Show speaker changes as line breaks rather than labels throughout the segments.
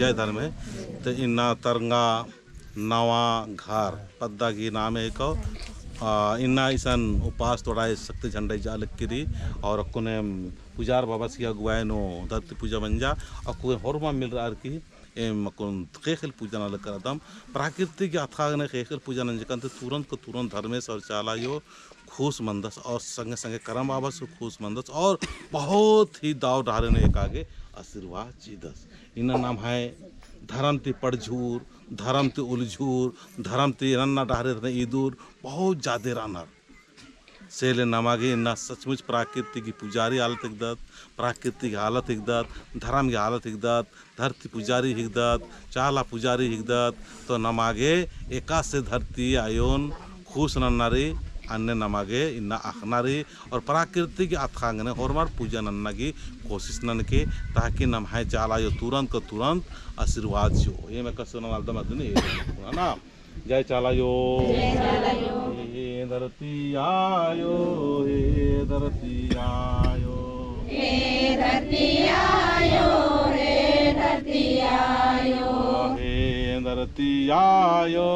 जय धर्म है तो इन्ना तरंगा नवा घर पद्दा की नाम है को इन्ना ईसन उपास थोड़ा शक्ति झंडा जाल की और कुने पुजार बाबा सी अगुआए नो धरती पूजा बन जा और कोई होरमा मिल रहा की एम कुन खेल पूजा न कर दम प्राकृतिक अथा ने खेल पूजा नंजकन तुरंत को तुरंत धर्मेश और चाला यो खुश मंदस और संगे संगे करम बाबा से खुश मंदस और बहुत ही दाव डारे ने एक आगे आशीर्वाद चीदस इन्ना नाम है धर्म ती पड़झूर धर्म ती उलझूर धर्म ती रन्ना डारे ईदूर बहुत ज़्यादा रानर सेले नमागे इन्ना सचमुच प्रकृति की पुजारी हालत हिकदत प्रकृति की हालत हिकदत धर्म की हालत हिकदत धरती पुजारी हिकदत चाला पुजारी हिकदत तो नमागे एका से धरती आयोन खुश नन्नारी अन्य नमागे इन्ना आखनारी और प्रकृति की आथांगने होरमार पूजा नन्ना की कोशिश नन के ताकि नमाए चाला यो तुरंत को तुरंत आशीर्वाद जो ये मैं कसो ना मालदा मदनी ना जय चाला यो हे धरती आयो हे धरती आयो
हे धरती आयो हे धरती आयो
हे धरती आयो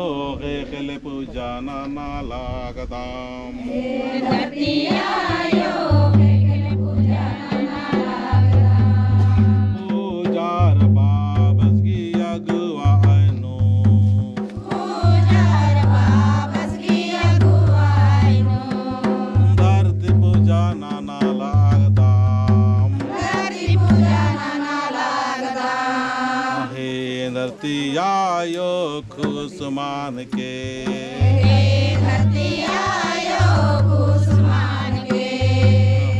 हे खेले पूजा ना लागदाम
हे धरती आयो हे खेले पूजा ना लागदाम
पूजार बाबस की अगुवाई नो
पूजार बाबस की अगुवाई नो
धरती पूजा ना लागदाम
धरती पूजा ना लागदाम
हे धरती आयो खुश मान के
हे धरती आयो खुश मान के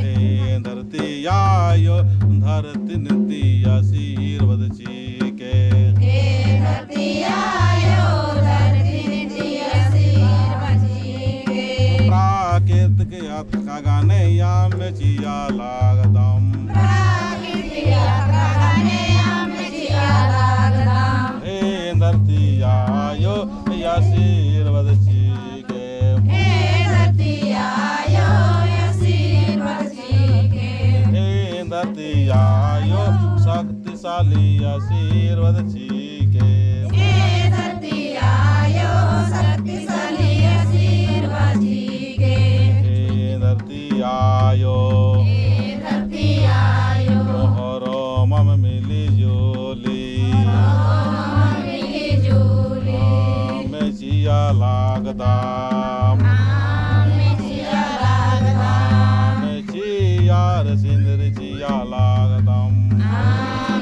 हे धरती आयो धरती नीति आशीर्वाद जी के
हे धरती आयो धरती नीति आशीर्वाद जी के
प्राकृतिक का गाने या में जिया लागदम
प्राकृतिक गाने हम जिया लागदाम
हे धरती आयो आशीर्वाद जी के
हे धरती आयो आशीर्वाद जी के
हे धरती आयो शक्तिशाली आशीर्वाद जी के
हे धरती आयो शक्तिशाली आशीर्वाद जी के
हे धरती आयो
हे धरती आयो
मोहरो मम मिली जोली
मिली जुली
में जिया लागदाम
में जिया लागदाम
में जिया सिंदर जिया लागदाम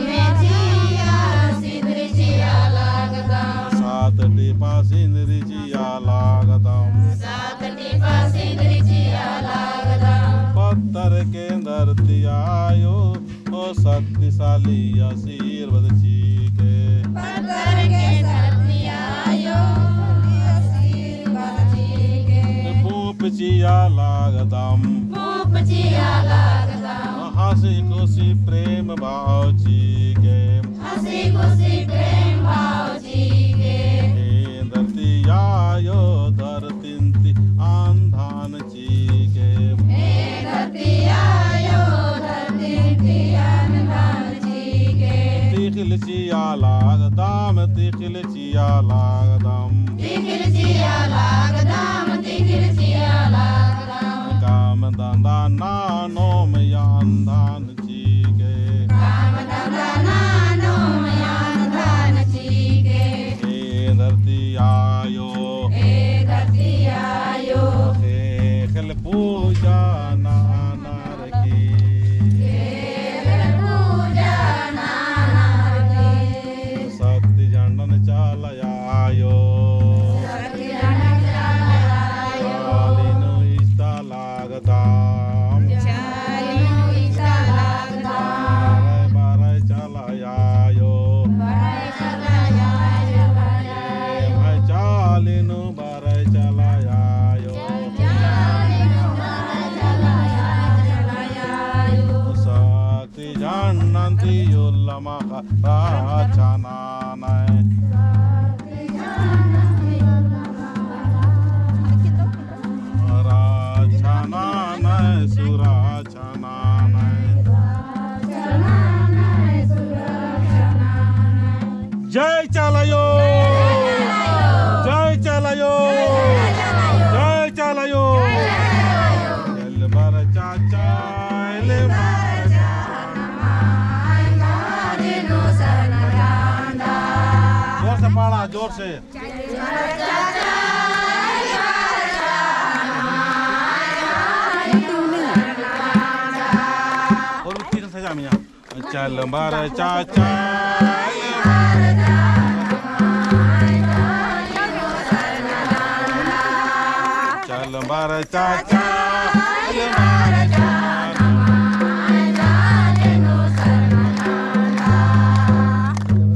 में जिया सिंदर जिया लागदाम
सात टिपा सिंदर जिया लागदाम
सात टिपा सिंदर जिया लागदाम
पत्थर के धरती आयो ओ शक्तिशाली आशीर्वाद जी के
पत्थर के धरती आयो आशीर्वाद जी के
भूप जिया लागदाम
भूप जिया लागदाम
हंसी खुशी प्रेम भाव जी के
हंसी खुशी प्रेम भाव जी के
हे धरती आयो धरती आंधान जी के
हे धरती आयो धरती अनुदान जी के
तिखिल जिया लागदाम तिखिल जिया लागदाम
तिखिल जिया लागदाम तिखिल जिया लागदाम
काम धंधा नानो में आंधान जी के
काम धंधा नानो मयान दान जी के
हे धरती आयो
हे धरती आयो
हे खल पूजा नानार की
हे पूजा नाना के
शक्ति झंडन चालयायो
शक्ति आयो
चालिनु इष्टा लागदाम
चालिनु इच्छा लागदाम
बारह बारह चलायायो
बड़ाई चलायो
भाई चालिनु बारह चलायायो
चालिनु चलायो
शक्ति झंडन तियुल्लमा राचनानय राचनानय सुराचनानय जय चालायो जय चालायो जय चालायो चल बार चाचा ले जोर से पढ़ा जोर से और तीन सजा मिया चल बार चाचा चल बार चाचा